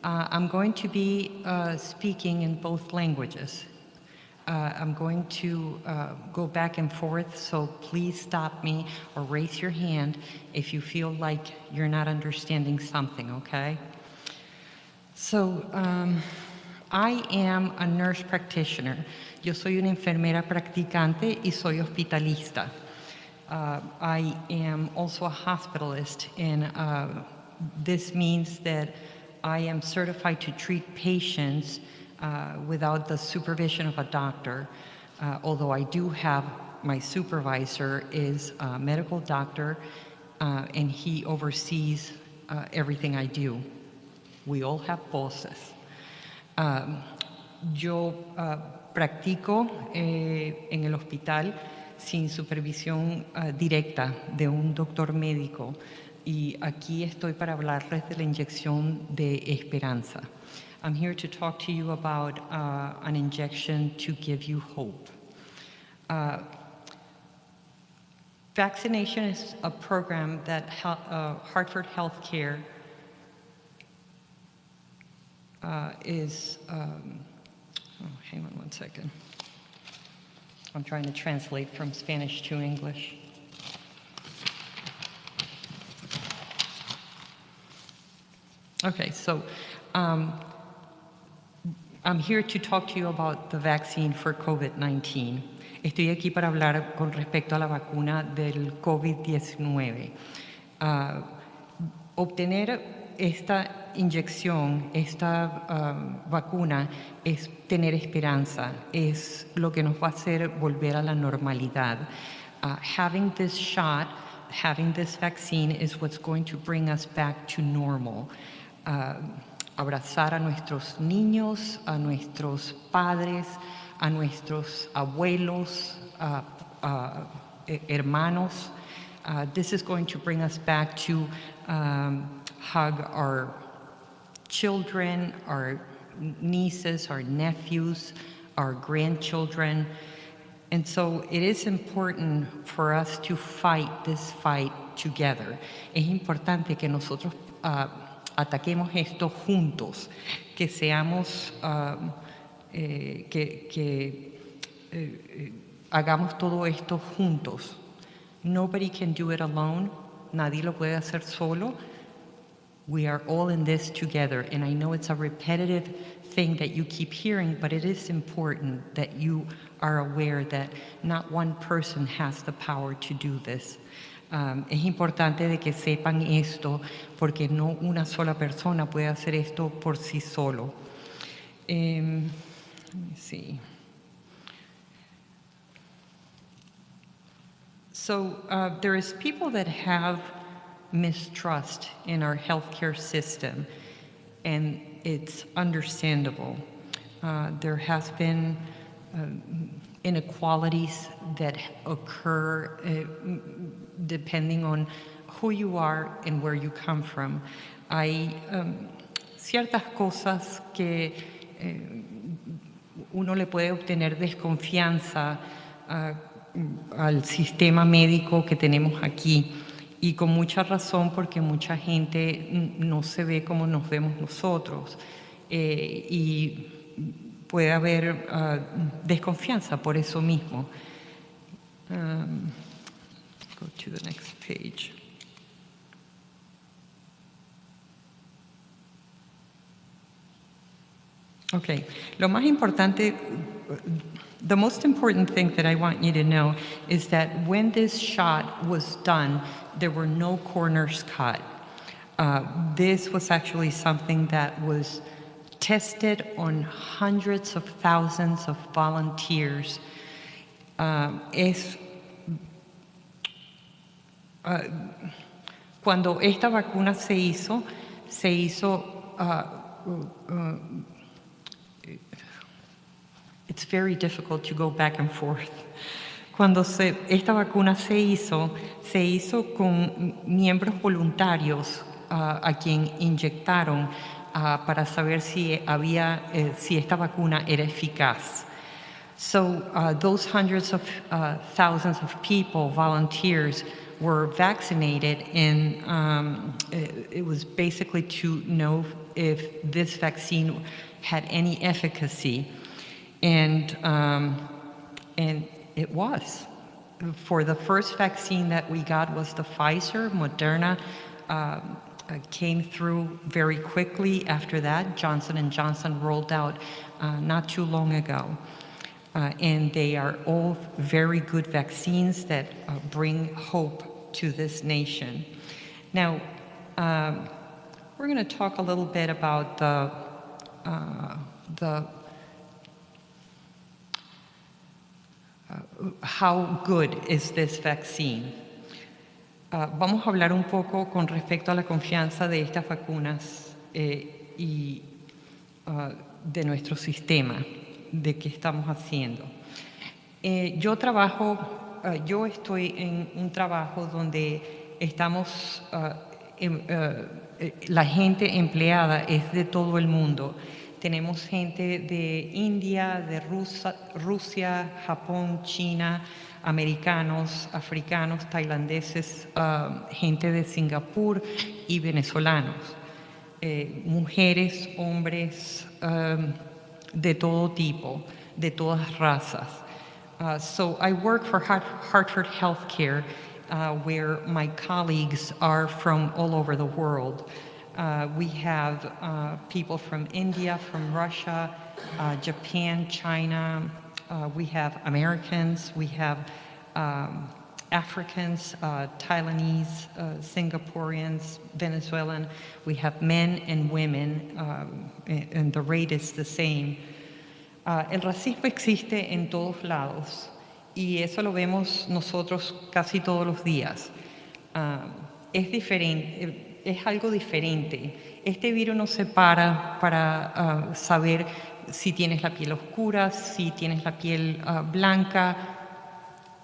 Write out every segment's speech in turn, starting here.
I'm going to be speaking in both languages. I'm going to go back and forth, so please stop me or raise your hand if you feel like you're not understanding something, okay? So, I am a nurse practitioner. Yo soy una enfermera practicante y soy hospitalista. I am also a hospitalist, and this means that I am certified to treat patients without the supervision of a doctor, although I do have my supervisor is a medical doctor, and he oversees everything I do. We all have bosses. Yo practico en el hospital sin supervisión directa de un doctor médico, y aquí estoy para hablarles de la inyección de esperanza. I'm here to talk to you about an injection to give you hope. Vaccination is a program that Hartford Healthcare is, hang on one second. I'm trying to translate from Spanish to English. Okay, so I'm here to talk to you about the vaccine for COVID-19. Estoy aquí para hablar con respecto a la vacuna del COVID-19. Obtener esta inyección, esta vacuna, es tener esperanza, es lo que nos va a hacer volver a la normalidad. Having this shot, having this vaccine is what's going to bring us back to normal. Abrazar a nuestros niños, a nuestros padres, a nuestros abuelos, hermanos. This is going to bring us back to hug our children, our nieces, our nephews, our grandchildren. And so it is important for us to fight this fight together. Es importante que nosotros ataquemos esto juntos, que seamos, hagamos todo esto juntos. Nobody can do it alone. Nadie lo puede hacer solo. We are all in this together, and I know it's a repetitive thing that you keep hearing, but it is important that you are aware that not one person has the power to do this. Es importante de que sepan esto, porque no una sola persona puede hacer esto por sí solo. Let me see. So there is people that have mistrust in our healthcare system, and it's understandable. There has been inequalities that occur depending on who you are and where you come from. Hay ciertas cosas que uno le puede obtener desconfianza al sistema médico que tenemos aquí, y con mucha razón, porque mucha gente no se ve como nos vemos nosotros, y puede haber desconfianza por eso mismo. Go to the next page. Okay, lo más importante, the most important thing that I want you to know is that when this shot was done, there were no corners cut. This was actually something that was tested on hundreds of thousands of volunteers. Cuando esta vacuna se hizo it's very difficult to go back and forth. Cuando esta vacuna se hizo con miembros voluntarios a quien inyectaron para saber si esta vacuna era eficaz. So those hundreds of thousands of people, volunteers, were vaccinated, and it was basically to know if this vaccine had any efficacy, and it was. For the first vaccine that we got was the Pfizer. Moderna came through very quickly after that. Johnson & Johnson rolled out not too long ago. And they are all very good vaccines that bring hope to this nation. Now, we're going to talk a little bit about how good is this vaccine. Vamos a hablar un poco con respecto a la confianza de estas vacunas y de nuestro sistema, de qué estamos haciendo. Yo estoy en un trabajo donde estamos, la gente empleada es de todo el mundo. Tenemos gente de India, de Rusia, Japón, China, americanos, africanos, tailandeses, gente de Singapur y venezolanos. Mujeres, hombres, de todo tipo, de todas razas. So I work for Hartford Healthcare, where my colleagues are from all over the world. We have people from India, from Russia, Japan, China. We have Americans, we have Africans, Thailandese, Singaporeans, Venezuelan. We have men and women, and the rate is the same. El racismo existe en todos lados y eso lo vemos nosotros casi todos los días. Es diferente, es algo diferente. Este virus no se para saber si tienes la piel oscura, si tienes la piel blanca.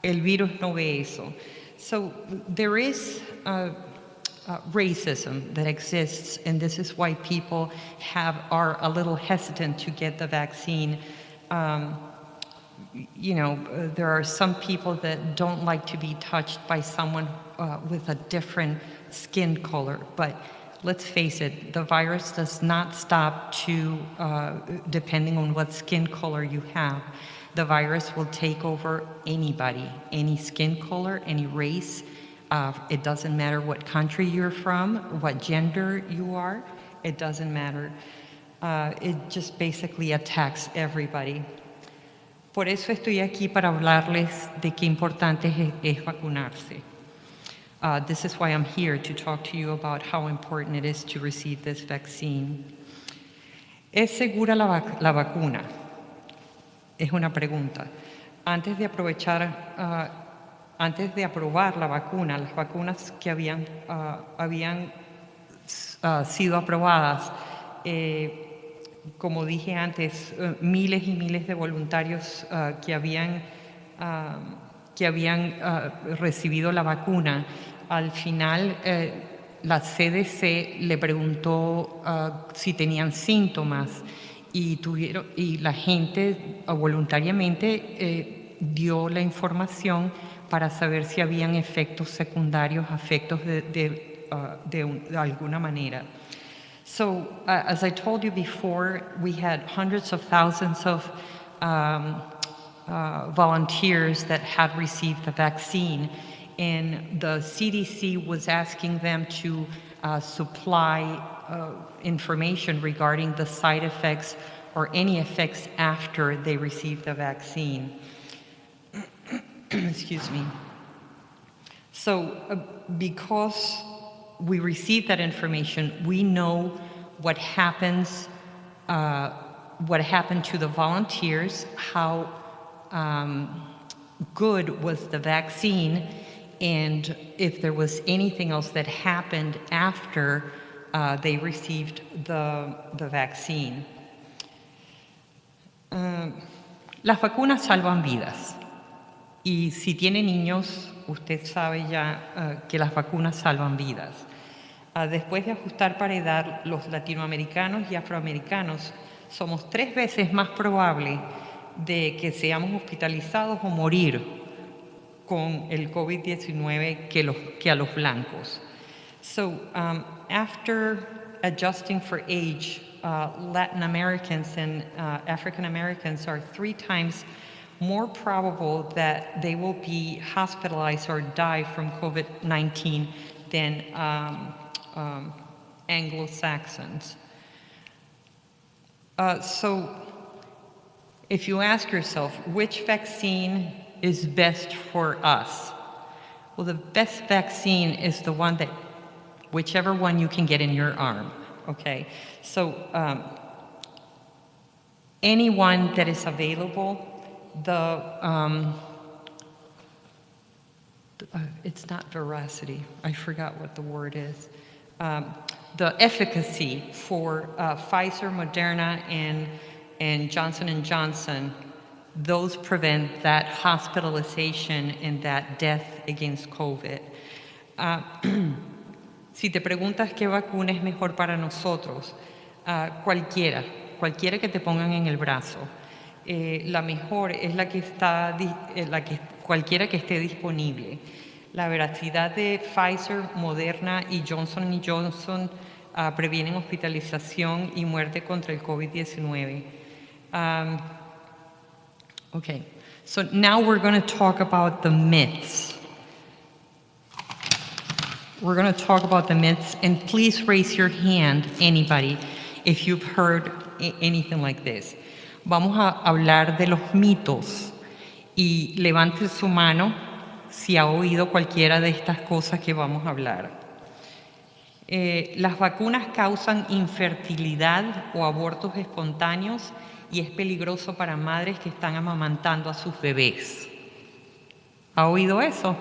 El virus no ve eso. So there is racism that exists, and this is why people are a little hesitant to get the vaccine. You know, there are some people that don't like to be touched by someone with a different skin color, but let's face it, the virus does not stop depending on what skin color you have. The virus will take over anybody, any skin color, any race. It doesn't matter what country you're from, what gender you are, it doesn't matter. It just basically attacks everybody. Por eso estoy aquí para hablarles de qué importante es vacunarse. This is why I'm here, to talk to you about how important it is to receive this vaccine. ¿Es segura la vacuna? Es una pregunta. Antes de aprobar la vacuna, las vacunas que habían sido aprobadas, como dije antes, miles y miles de voluntarios que habían recibido la vacuna, al final la CDC le preguntó si tenían síntomas y la gente voluntariamente dio la información para saber si habían efectos secundarios, efectos de alguna manera. So, as I told you before, we had hundreds of thousands of volunteers that had received the vaccine, and the CDC was asking them to supply information regarding the side effects or any effects after they received the vaccine. Excuse me. So, because we received that information, we know what happened to the volunteers, how good was the vaccine, and if there was anything else that happened after they received the vaccine. Las vacunas salvan vidas. Y si tiene niños, usted sabe ya que las vacunas salvan vidas. Después de ajustar para edad, los latinoamericanos y afroamericanos somos 3 veces más probables de que seamos hospitalizados o morir con el COVID-19 que a los blancos. So after adjusting for age, Latin Americans and African Americans are 3 times more probable that they will be hospitalized or die from COVID-19 than Anglo-Saxons. So if you ask yourself, which vaccine is best for us? Well, the best vaccine is the one that, whichever one you can get in your arm, okay? So anyone that is available, it's not veracity, I forgot what the word is. The efficacy for Pfizer, Moderna, and Johnson & Johnson, those prevent that hospitalization and that death against COVID. Si te preguntas qué vacuna es mejor para nosotros, cualquiera que te pongan en el brazo. La mejor es cualquiera que esté disponible. La veracidad de Pfizer, Moderna y Johnson Johnson previenen hospitalización y muerte contra el COVID-19. Okay, so now we're going to talk about the myths. We're going to talk about the myths, and please raise your hand, anybody, if you've heard anything like this. Vamos a hablar de los mitos y levante su mano si ha oído cualquiera de estas cosas que vamos a hablar. Las vacunas causan infertilidad o abortos espontáneos y es peligroso para madres que están amamantando a sus bebés. ¿Ha oído eso?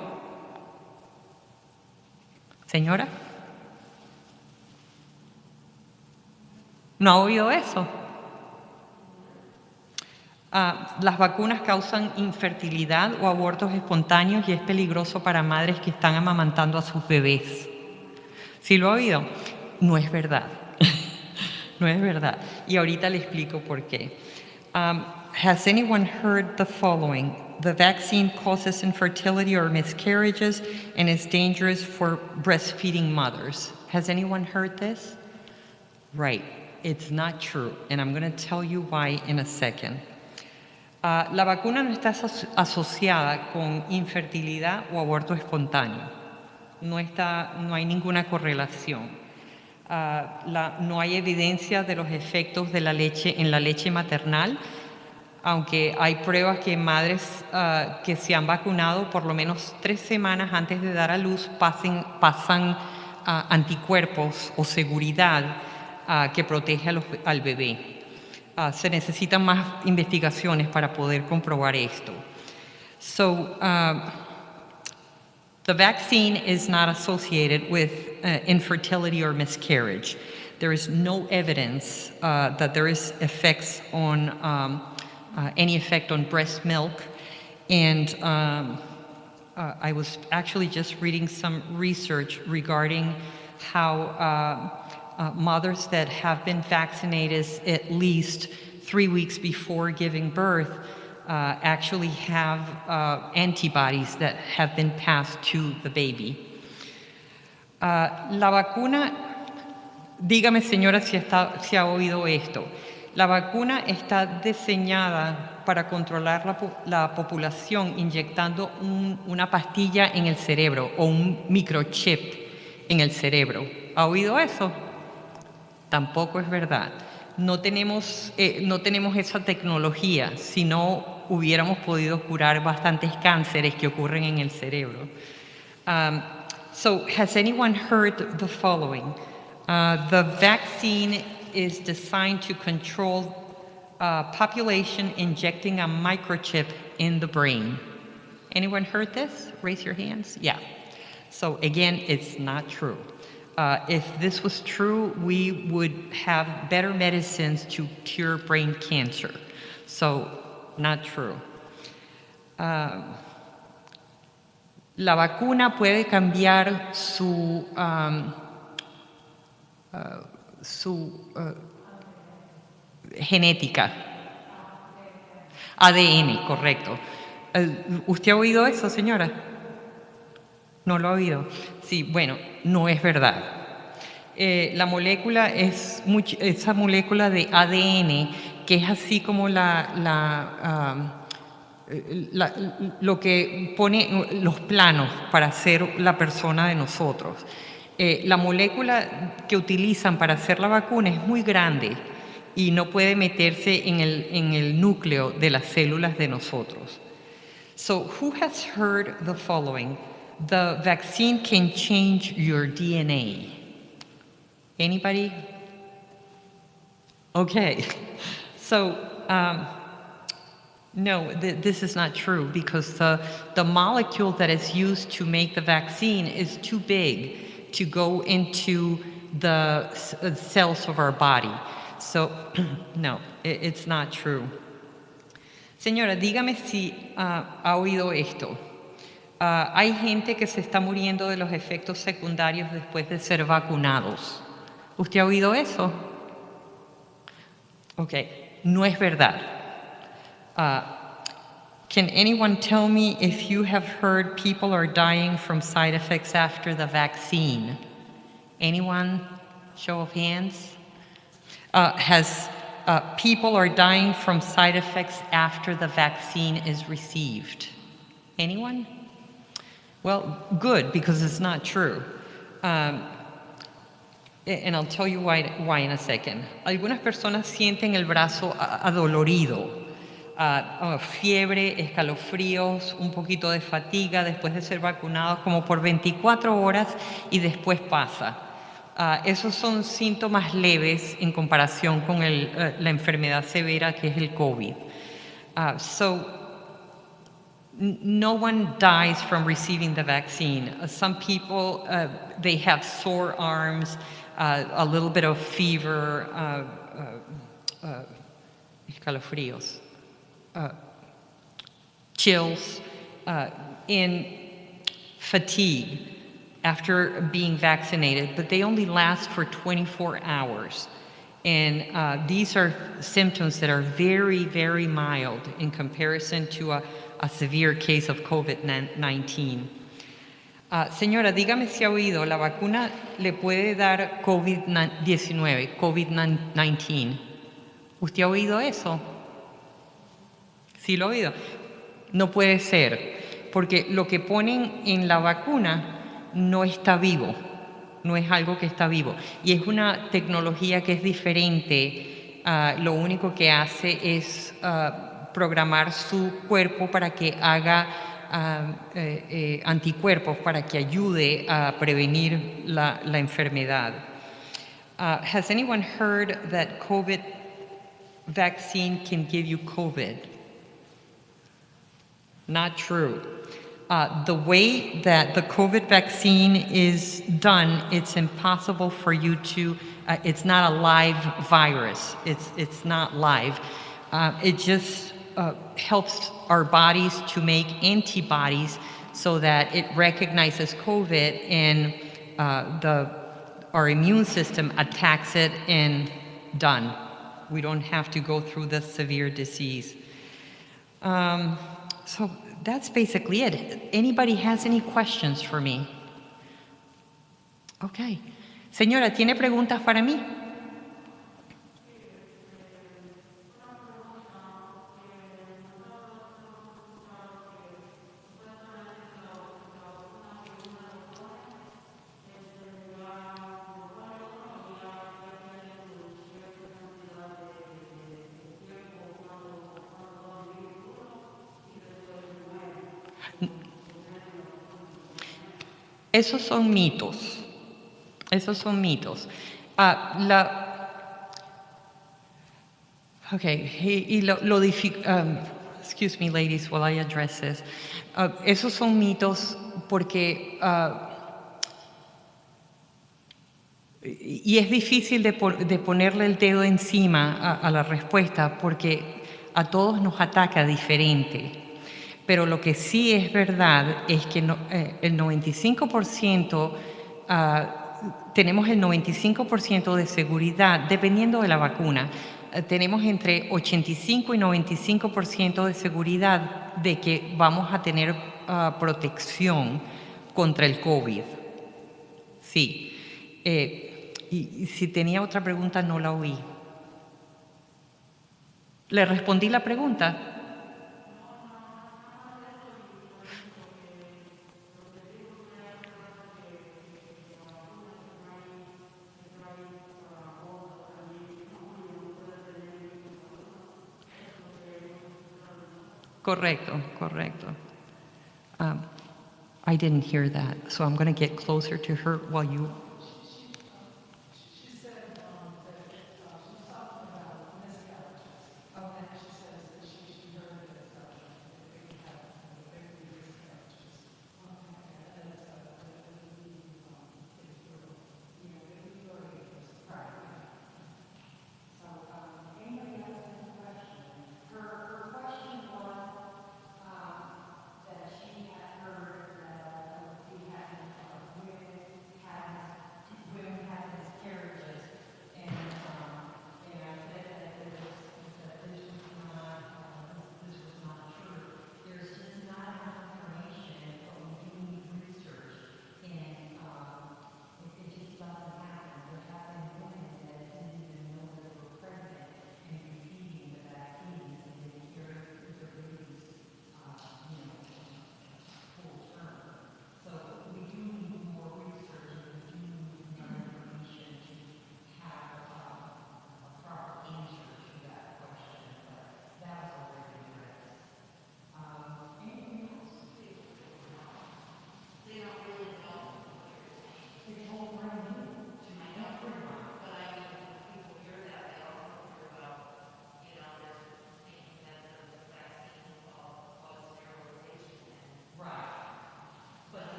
Señora, ¿no ha oído eso? Las vacunas causan infertilidad o abortos espontáneos y es peligroso para madres que están amamantando a sus bebés. ¿Sí lo ha oído? No es verdad. No es verdad. Y ahorita le explico por qué. Has anyone heard the following? The vaccine causes infertility or miscarriages and is dangerous for breastfeeding mothers. Has anyone heard this? Right. It's not true, and I'm going to tell you why in a second. La vacuna no está asociada con infertilidad o aborto espontáneo. No hay ninguna correlación. No hay evidencia de los efectos de la leche en la leche maternal, aunque hay pruebas que madres que se han vacunado por lo menos 3 semanas antes de dar a luz pasan anticuerpos o seguridad que protege al bebé. Se necesitan más investigaciones para poder comprobar esto. So, the vaccine is not associated with infertility or miscarriage. There is no evidence that there is effects on any effect on breast milk. And I was actually just reading some research regarding how mothers that have been vaccinated at least 3 weeks before giving birth actually have antibodies that have been passed to the baby. La vacuna, dígame señora si ha oído esto. La vacuna está diseñada para controlar la población inyectando una pastilla en el cerebro o un microchip en el cerebro. ¿Ha oído eso? Tampoco es verdad. No tenemos esa tecnología, si no hubiéramos podido curar bastantes cánceres que ocurren en el cerebro. So, has anyone heard the following? The vaccine is designed to control population injecting a microchip in the brain. Anyone heard this? Raise your hands. Yeah. So again, it's not true. If this was true, we would have better medicines to cure brain cancer. So, not true. La vacuna puede cambiar su genética. ADN, correcto. ¿Usted ha oído eso, señora? ¿No lo ha oído? Sí, bueno, no es verdad. La molécula es esa molécula de ADN que es así como lo que pone los planos para ser la persona de nosotros. La molécula que utilizan para hacer la vacuna es muy grande y no puede meterse en el núcleo de las células de nosotros. So, who has heard the following? The vaccine can change your DNA. Anybody? Okay. So, no, this is not true because the molecule that is used to make the vaccine is too big to go into the cells of our body. So, no, it's not true. Señora, dígame si ha oído esto. Hay gente que se está muriendo de los efectos secundarios después de ser vacunados. ¿Usted ha oído eso? Ok, no es verdad. Can anyone tell me if you have heard people are dying from side effects after the vaccine? Anyone? Show of hands. People are dying from side effects after the vaccine is received. Anyone? Well, good, because it's not true. And I'll tell you why in a second. Algunas personas sienten el brazo adolorido, fiebre, escalofríos, un poquito de fatiga después de ser vacunados como por 24 horas y después pasa. Esos son síntomas leves en comparación con la enfermedad severa que es el COVID. No one dies from receiving the vaccine. Some people, they have sore arms, a little bit of fever, escalofríos, chills, and fatigue after being vaccinated, but they only last for 24 hours. And these are symptoms that are very, very mild in comparison to a severe case of COVID-19. Señora, dígame si ha oído, la vacuna le puede dar COVID-19, COVID-19. ¿Usted ha oído eso? ¿Sí lo ha oído? No puede ser, porque lo que ponen en la vacuna no está vivo, no es algo que está vivo. Y es una tecnología que es diferente. Lo único que hace es programar su cuerpo para que haga anticuerpos, para que ayude a prevenir la enfermedad. Has anyone heard that COVID vaccine can give you COVID? Not true. The way that the COVID vaccine is done, it's impossible for you to, it's not a live virus. It's not live. It just helps our bodies to make antibodies so that it recognizes COVID and our immune system attacks it and done. We don't have to go through the severe disease. So that's basically it. Anybody has any questions for me? Okay. Señora, ¿tiene preguntas para mí? Esos son mitos. Esos son mitos. Excuse me, ladies, while I address this. Esos son mitos porque y es difícil de ponerle el dedo encima a la respuesta porque a todos nos ataca diferente. Pero lo que sí es verdad es que el 95% tenemos el 95% de seguridad, dependiendo de la vacuna. Tenemos entre 85 y 95% de seguridad de que vamos a tener protección contra el COVID. Sí. Y si tenía otra pregunta, no la oí. ¿Le respondí la pregunta? Correcto, correcto. I didn't hear that, so I'm going to get closer to her while you...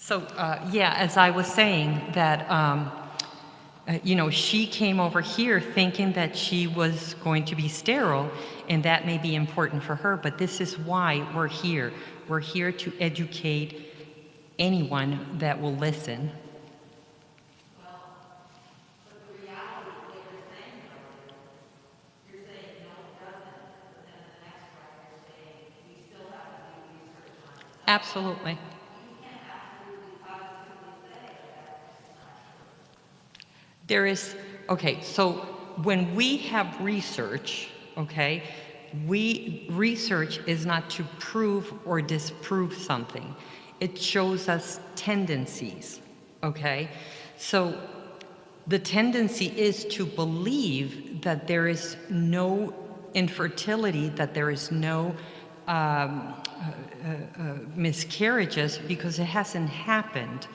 So, yeah, as I was saying, that, you know, she came over here thinking that she was going to be sterile, and that may be important for her, but this is why we're here. We're here to educate anyone that will listen. Absolutely. There is, okay, so when we have research, okay, research is not to prove or disprove something. It shows us tendencies, okay? So the tendency is to believe that there is no infertility, that there is no miscarriages because it hasn't happened.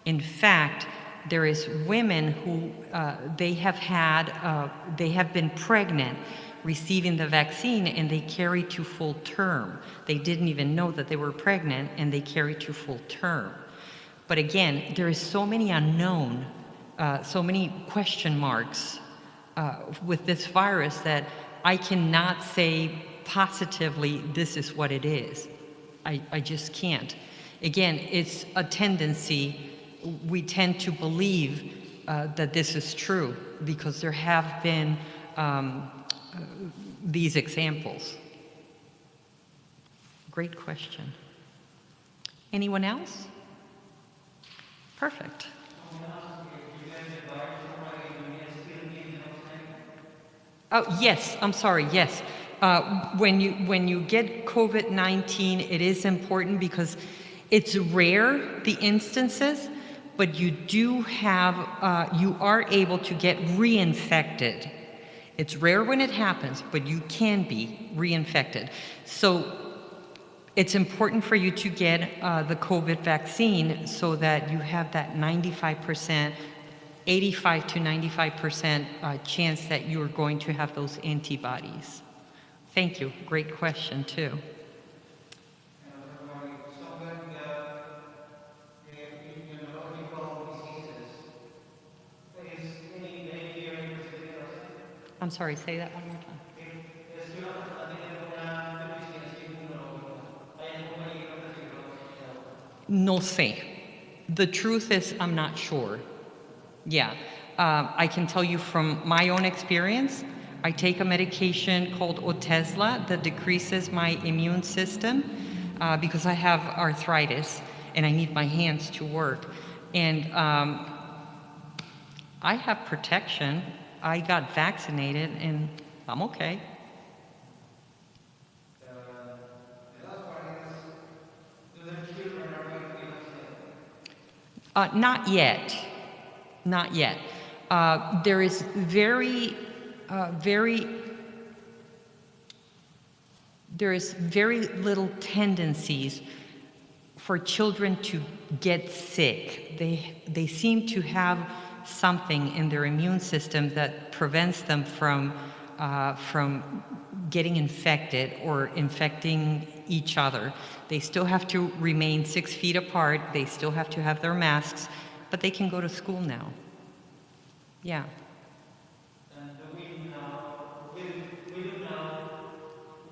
In fact, there is women who they have been pregnant receiving the vaccine and they carry to full term. They didn't even know that they were pregnant and they carry to full term. But again, there is so many unknown, so many question marks with this virus that I cannot say positively this is what it is. I just can't. Again, it's a tendency. We tend to believe that this is true because there have been these examples. Great question. Anyone else? Perfect. Oh, yes, I'm sorry, yes. When you get COVID-19, it is important because it's rare, the instances, but you do have, you are able to get reinfected. It's rare when it happens, but you can be reinfected. So it's important for you to get the COVID vaccine so that you have that 95% 85 to 95% chance that you're going to have those antibodies. Thank you. Great question, too. I'm sorry, say that one more time. No sé. The truth is, I'm not sure. Yeah. I can tell you from my own experience, I take a medication called Otezla that decreases my immune system because I have arthritis and I need my hands to work. And I have protection. I got vaccinated and I'm okay. Not yet. Not yet. There is there is very little tendencies for children to get sick. They seem to have something in their immune system that prevents them from getting infected or infecting each other. They still have to remain 6 feet apart. They still have to have their masks, but they can go to school now. Yeah. And do we do now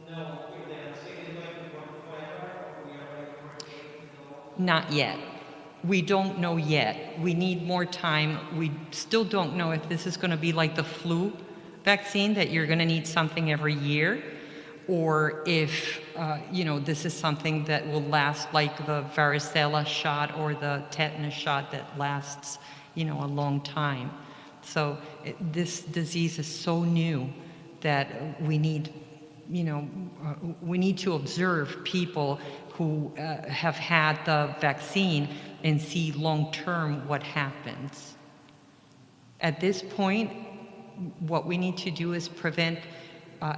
know if the vaccine is going to work forever, or we are ready for it to go? Not yet. We don't know yet. We need more time. We still don't know if this is going to be like the flu vaccine, that you're going to need something every year, or if this is something that will last like the varicella shot or the tetanus shot that lasts a long time. So this disease is so new that we need to observe people who have had the vaccine and see long-term what happens. At this point, what we need to do is prevent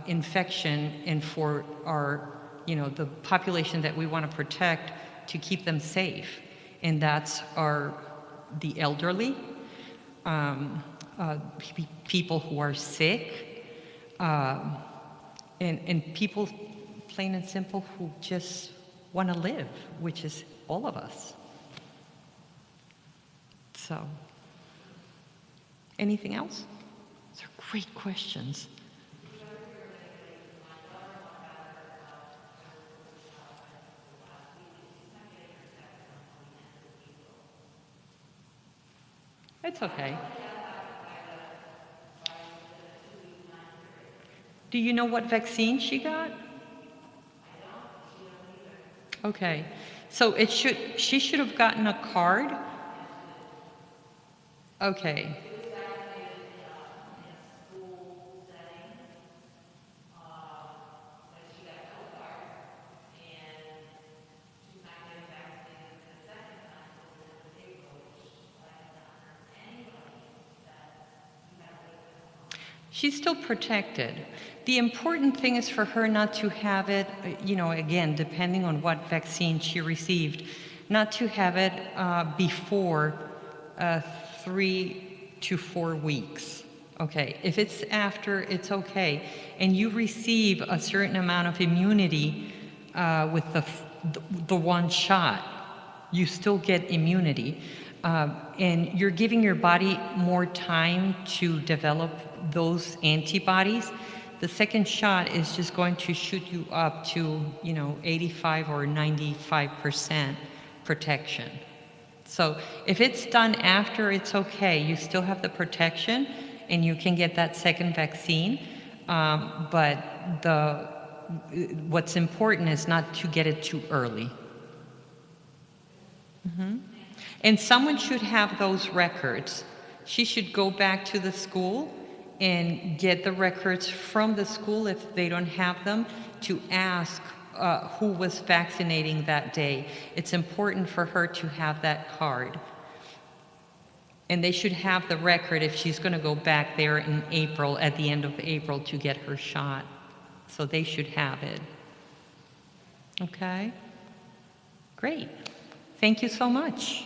infection, and for our, the population that we want to protect, to keep them safe. And that's the elderly, people who are sick, and people, plain and simple, who just want to live, which is all of us. So, anything else? These are great questions. It's okay. Do you know what vaccine she got? Okay. So she should have gotten a card. Okay. She's still protected. The important thing is for her not to have it, again, depending on what vaccine she received, not to have it before 3 to 4 weeks. Okay, if it's after, it's okay. And you receive a certain amount of immunity with the one shot. You still get immunity. And you're giving your body more time to develop those antibodies. The second shot is just going to shoot you up to, 85 or 95% protection. So if it's done after, it's okay. You still have the protection, and you can get that second vaccine. But what's important is not to get it too early. Mm-hmm. And someone should have those records. She should go back to the school and get the records from the school, if they don't have them, to ask who was vaccinating that day. It's important for her to have that card. And they should have the record if she's going to go back there in April, at the end of April, to get her shot. So they should have it. Okay? Great. Thank you so much.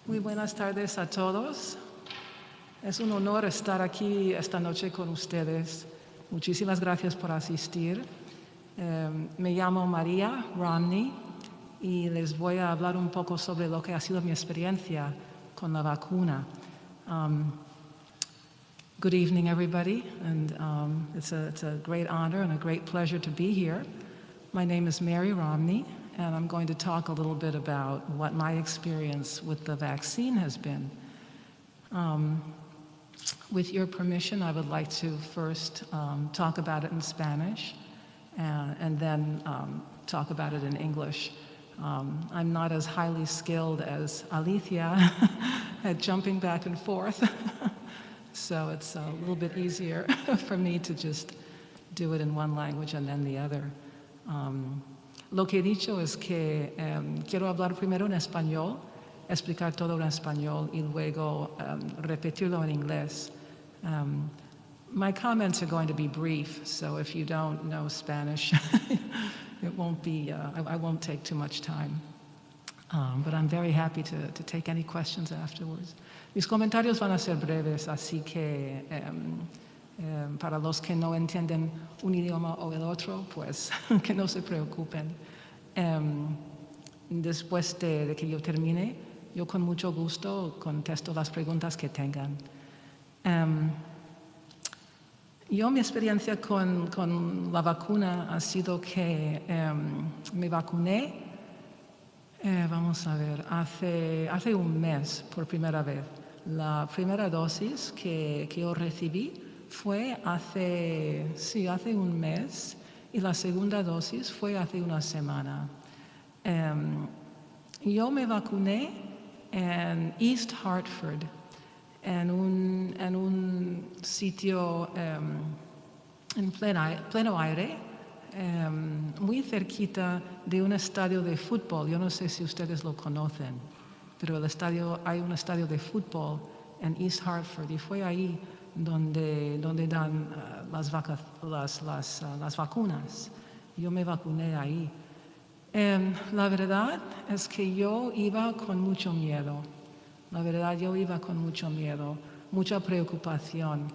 Muy buenas tardes a todos. Es un honor estar aquí esta noche con ustedes. Muchísimas gracias por asistir. Me llamo María Romney y les voy a hablar un poco sobre lo que ha sido mi experiencia con la vacuna. Good evening, everybody, and it's a great honor and a great pleasure to be here. My name is Mary Romney, and I'm going to talk a little bit about what my experience with the vaccine has been. With your permission, I would like to first talk about it in Spanish and then talk about it in English. I'm not as highly skilled as Alicia at jumping back and forth, so it's a little bit easier for me to just do it in one language and then the other. Lo que he dicho es que quiero hablar primero en español, explicar todo en español y luego repetirlo en inglés. My comments are going to be brief, so if you don't know Spanish, it won't be, I won't take too much time. But I'm very happy to take any questions afterwards. Mis comentarios van a ser breves, así que para los que no entienden un idioma o el otro, pues que no se preocupen. Después de que yo termine, yo con mucho gusto contesto las preguntas que tengan. Mi experiencia con la vacuna ha sido que me vacuné, vamos a ver, hace un mes por primera vez. La primera dosis que yo recibí fue hace un mes y la segunda dosis fue hace una semana. Yo me vacuné en East Hartford, en un sitio en pleno aire, muy cerquita de un estadio de fútbol. Yo no sé si ustedes lo conocen, pero hay un estadio de fútbol en East Hartford y fue ahí donde dan las vacunas. Yo me vacuné ahí. La verdad es que yo iba con mucho miedo. Mucha preocupación.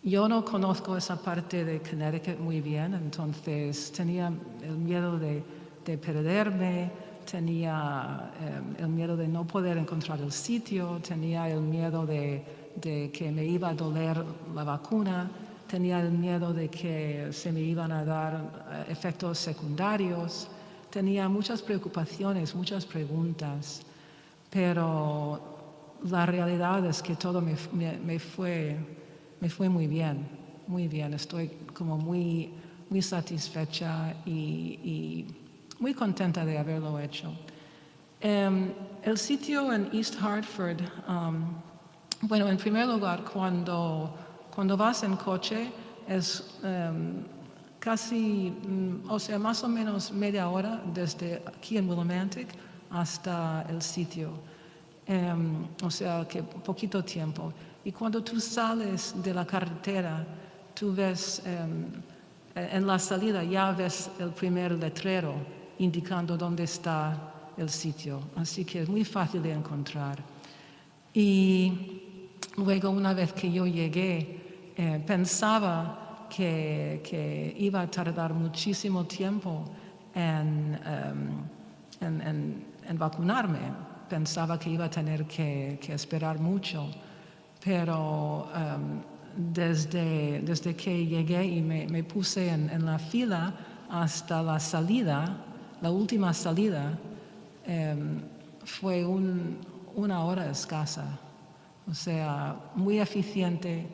Yo no conozco esa parte de Connecticut muy bien, entonces tenía el miedo de perderme, tenía el miedo de no poder encontrar el sitio, tenía el miedo de que me iba a doler la vacuna, tenía el miedo de que se me iban a dar efectos secundarios, tenía muchas preocupaciones, muchas preguntas, pero la realidad es que todo me fue muy bien, muy bien. Estoy como muy satisfecha y muy contenta de haberlo hecho. El sitio en East Hartford, bueno, en primer lugar, cuando vas en coche es casi, más o menos media hora desde aquí en Willimantic hasta el sitio. Que poquito tiempo. Y cuando tú sales de la carretera, tú ves, en la salida ya ves el primer letrero indicando dónde está el sitio. Así que es muy fácil de encontrar. Y luego, una vez que yo llegué, pensaba que iba a tardar muchísimo tiempo en vacunarme. Pensaba que iba a tener que esperar mucho, pero desde que llegué y me puse en la fila hasta la salida, la última salida, fue una hora escasa. Muy eficiente,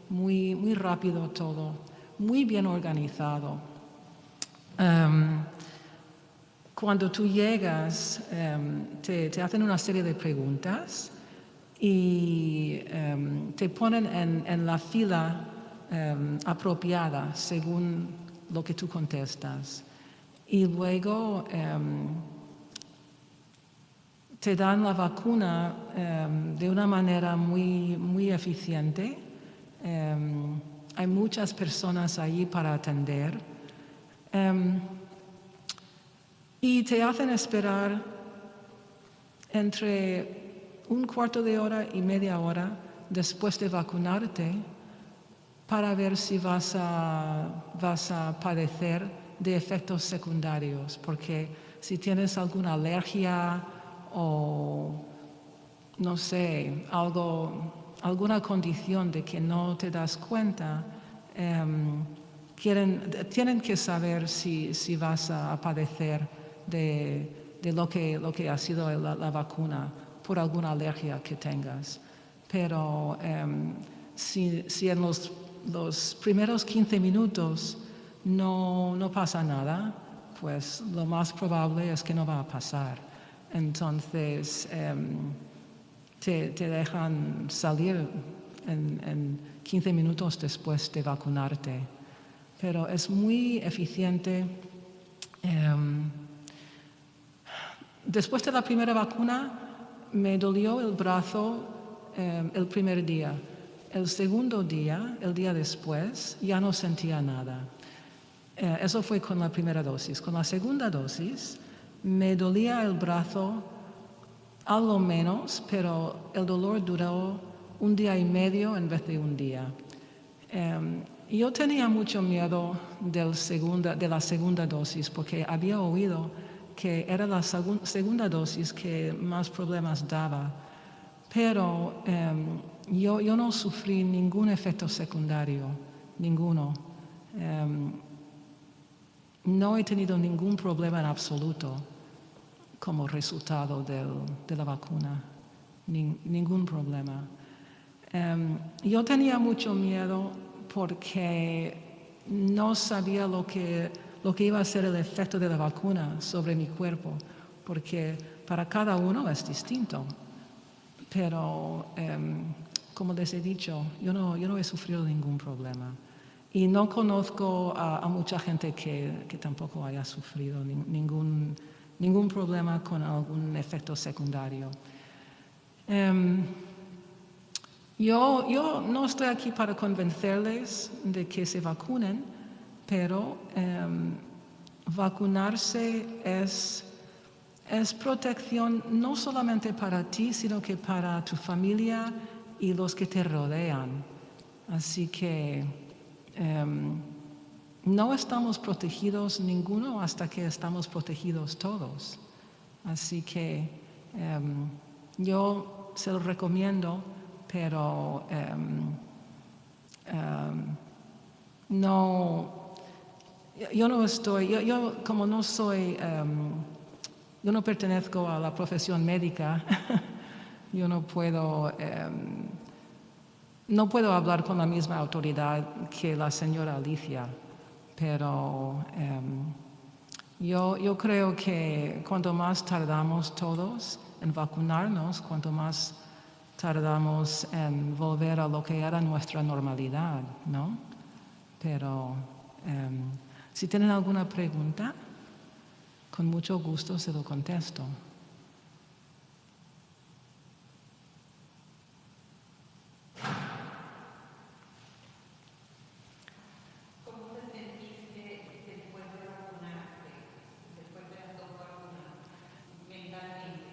muy rápido todo, muy bien organizado. Cuando tú llegas, te hacen una serie de preguntas y te ponen en la fila apropiada según lo que tú contestas. Y luego te dan la vacuna de una manera muy eficiente. Hay muchas personas allí para atender. Y te hacen esperar entre un cuarto de hora y media hora después de vacunarte para ver si vas a padecer de efectos secundarios, porque si tienes alguna alergia o, no sé, alguna condición de que no te das cuenta, tienen que saber si vas a padecer de lo que ha sido la vacuna por alguna alergia que tengas. Pero si en los primeros 15 minutos no pasa nada, pues lo más probable es que no va a pasar. Entonces, te dejan salir en 15 minutos después de vacunarte. Pero es muy eficiente. Después de la primera vacuna, me dolió el brazo el primer día. El segundo día, el día después, ya no sentía nada. Eso fue con la primera dosis. Con la segunda dosis, me dolía el brazo algo menos, pero el dolor duró un día y medio en vez de un día. Yo tenía mucho miedo de la segunda dosis porque había oído que era la segunda dosis que más problemas daba. Pero yo no sufrí ningún efecto secundario, ninguno. No he tenido ningún problema en absoluto como resultado de la vacuna, ningún problema. Yo tenía mucho miedo porque no sabía lo que iba a ser el efecto de la vacuna sobre mi cuerpo, porque para cada uno es distinto. Pero, como les he dicho, yo no he sufrido ningún problema. Y no conozco a mucha gente que tampoco haya sufrido ningún problema con algún efecto secundario. Yo no estoy aquí para convencerles de que se vacunen, pero vacunarse es protección no solamente para ti, sino que para tu familia y los que te rodean. Así que no estamos protegidos ninguno hasta que estamos protegidos todos. Así que yo se lo recomiendo, pero yo no estoy, yo como no soy, yo no pertenezco a la profesión médica, yo no puedo hablar con la misma autoridad que la señora Alicia, pero yo creo que cuanto más tardamos todos en vacunarnos, cuanto más tardamos en volver a lo que era nuestra normalidad, ¿no? Pero si tienen alguna pregunta, con mucho gusto se lo contesto. ¿Cómo te sentiste después de vacunarte, después de las 2 vacunas, mentalmente?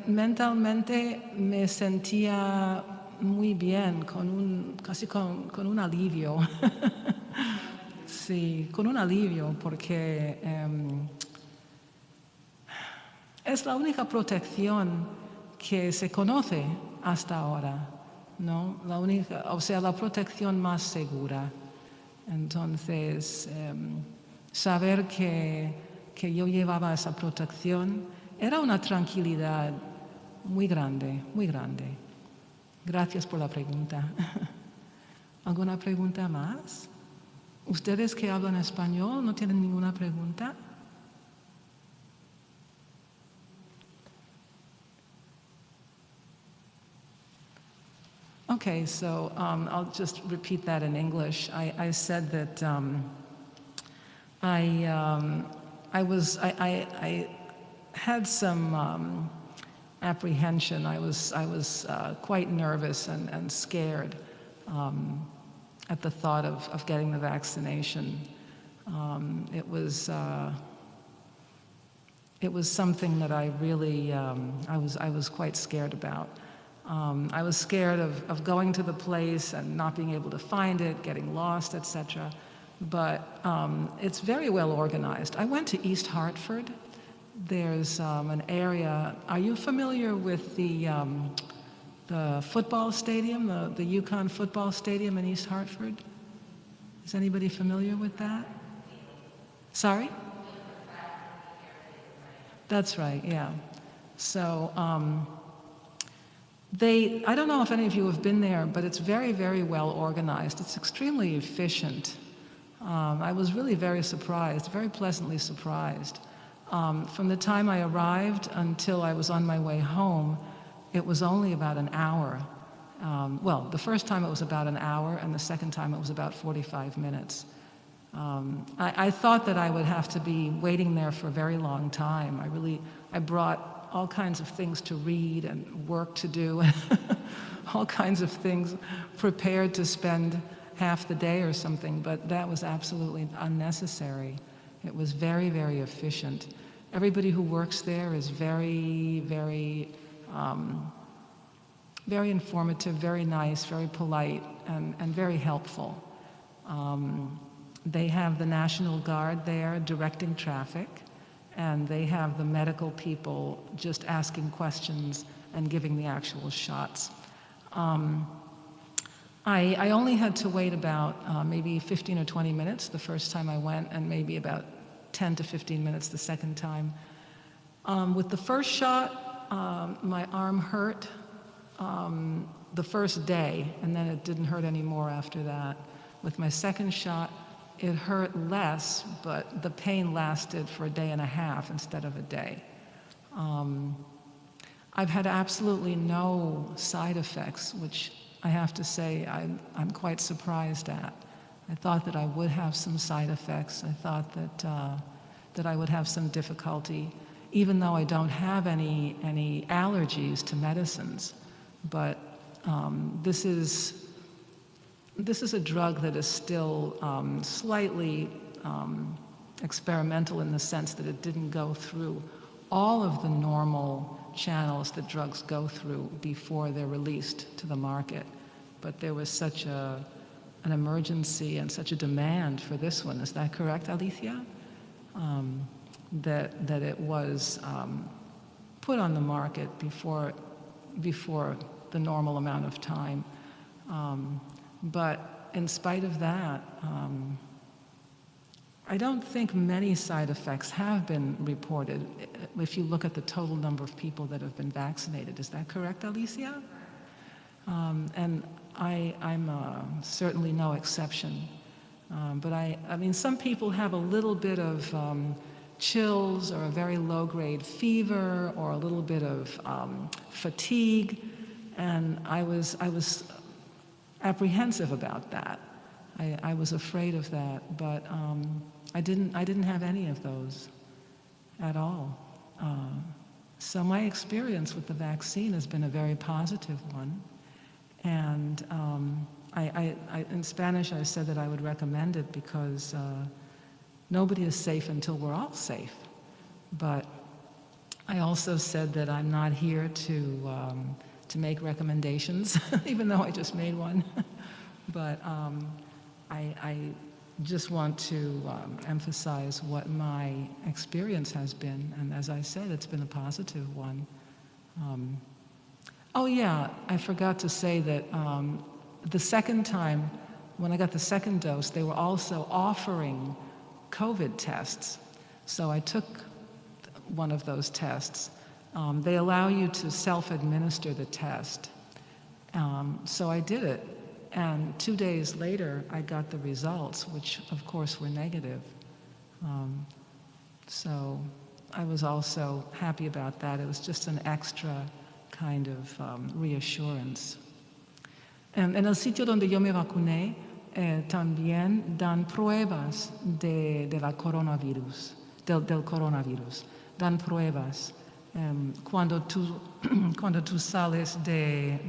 Mentalmente me sentía muy bien, casi con un alivio. Sí, con un alivio, porque es la única protección que se conoce hasta ahora, ¿no? La protección más segura. Entonces, saber que yo llevaba esa protección era una tranquilidad muy grande, muy grande. Gracias por la pregunta. ¿Alguna pregunta más? ¿Ustedes que hablan español no tienen ninguna pregunta? Okay, so I'll just repeat that in English. I said that I had some apprehension. I was quite nervous and scared at the thought of getting the vaccination. it was something that I really, I was quite scared about. I was scared of going to the place and not being able to find it, getting lost, etc. But it's very well organized. I went to East Hartford. There's an area. Are you familiar with the football stadium, the Yukon football stadium in East Hartford? Is anybody familiar with that? Sorry? That's right, yeah. So I don't know if any of you have been there, but it's very, very well organized. It's extremely efficient. I was really very surprised, very pleasantly surprised. From the time I arrived until I was on my way home, it was only about an hour. Well, the first time it was about an hour, and the second time it was about 45 minutes. I thought that I would have to be waiting there for a very long time. I brought all kinds of things to read and work to do, all kinds of things prepared to spend half the day or something, but that was absolutely unnecessary. It was very, very efficient. Everybody who works there is very, very, very informative, very nice, very polite, and very helpful. They have the National Guard there directing traffic, and they have the medical people just asking questions and giving the actual shots. I only had to wait about maybe 15 or 20 minutes the first time I went, and maybe about 10 to 15 minutes the second time. With the first shot, my arm hurt the first day, and then it didn't hurt anymore after that. With my second shot, it hurt less, but the pain lasted for a day and a half instead of a day. I've had absolutely no side effects, which I have to say I'm quite surprised at. I thought that I would have some side effects. I thought that I would have some difficulty, even though I don't have any allergies to medicines. But this is a drug that is still slightly experimental in the sense that it didn't go through all of the normal channels that drugs go through before they're released to the market. But there was such an emergency and such a demand for this one. Is that correct, Alicia? That it was put on the market before the normal amount of time. But in spite of that, I don't think many side effects have been reported if you look at the total number of people that have been vaccinated. Is that correct, Alicia? And I'm certainly no exception. But I mean, some people have a little bit of chills or a very low-grade fever or a little bit of fatigue, and I was apprehensive about that. I was afraid of that, but I didn't have any of those at all. So my experience with the vaccine has been a very positive one, and in Spanish I said that I would recommend it because nobody is safe until we're all safe. But I also said that I'm not here to make recommendations, even though I just made one. But I just want to emphasize what my experience has been, and as I said, it's been a positive one. Oh yeah, I forgot to say that the second time, when I got the second dose, they were also offering COVID tests. So I took one of those tests. They allow you to self-administer the test. So I did it. And 2 days later, I got the results, which of course were negative. So I was also happy about that. It was just an extra kind of reassurance. En el sitio donde yo me vacuné, también dan pruebas del coronavirus. Dan pruebas. Cuando tú sales de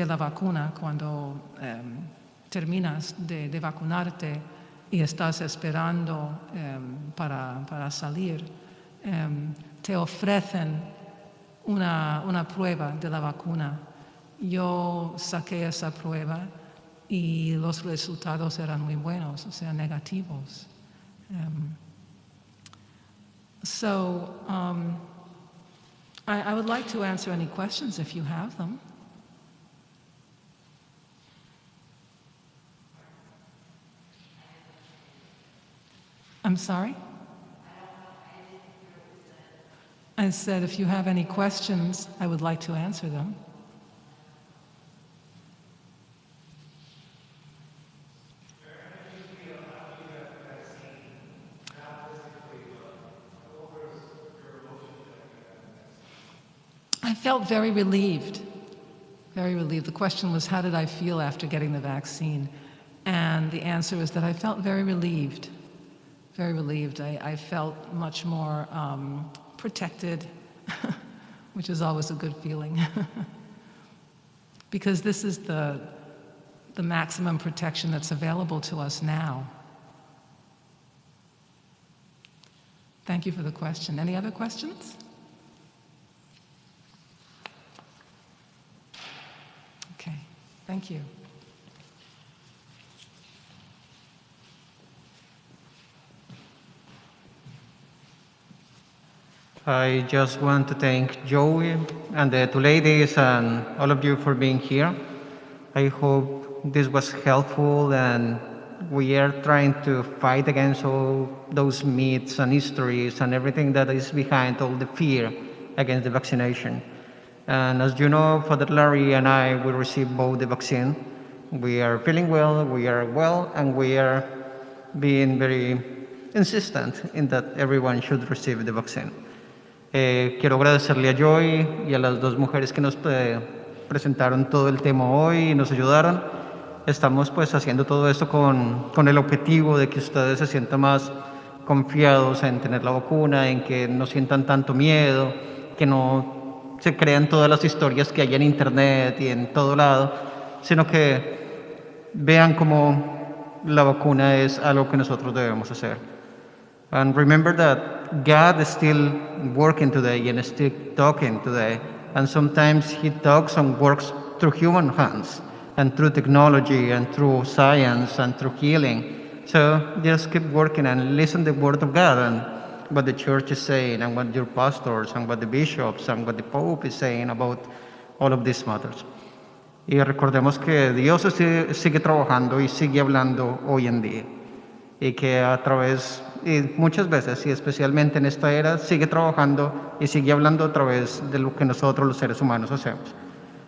la vacuna, cuando terminas de vacunarte, y estás esperando para salir, te ofrecen una prueba de la vacuna. Yo saqué esa prueba y los resultados eran muy buenos, o sea, negativos. I would like to answer any questions if you have them. I'm sorry? I said if you have any questions, I would like to answer them. I felt very relieved, very relieved. The question was, how did I feel after getting the vaccine? And the answer is that I felt very relieved, very relieved. I felt much more protected, which is always a good feeling. Because this is the maximum protection that's available to us now. Thank you for the question. Any other questions? Okay, thank you. I just want to thank Joey and the two ladies and all of you for being here. I hope this was helpful, and we are trying to fight against all those myths and histories and everything that is behind all the fear against the vaccination. And as you know, Father Larry and I will receive both the vaccine. We are feeling well, we are well, and we are being very insistent in that everyone should receive the vaccine. Quiero agradecerle a Joy y a las dos mujeres que nos presentaron todo el tema hoy y nos ayudaron. Estamos pues haciendo todo esto con el objetivo de que ustedes se sientan más confiados en tener la vacuna, en que no sientan tanto miedo, que no se crean todas las historias que hay en internet y en todo lado, sino que vean cómo la vacuna es algo que nosotros debemos hacer. And remember that God is still working today and is still talking today. And sometimes He talks and works through human hands and through technology and through science and through healing. So just keep working and listen to the Word of God and what the church is saying and what your pastors and what the bishops and what the Pope is saying about all of these matters. Y recordemos que Dios sigue trabajando y sigue hablando hoy en día. Y que a través, y muchas veces, y especialmente en esta era, sigue trabajando y sigue hablando a través de lo que nosotros los seres humanos hacemos.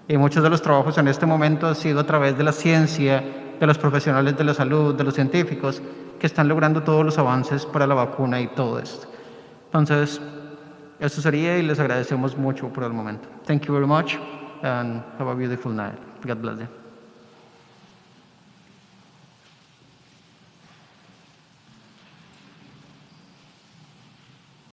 Y muchos de los trabajos en este momento han sido a través de la ciencia, de los profesionales de la salud, de los científicos, que están logrando todos los avances para la vacuna y todo esto. Entonces, eso sería y les agradecemos mucho por el momento. Thank you very much and have a beautiful night. God bless you.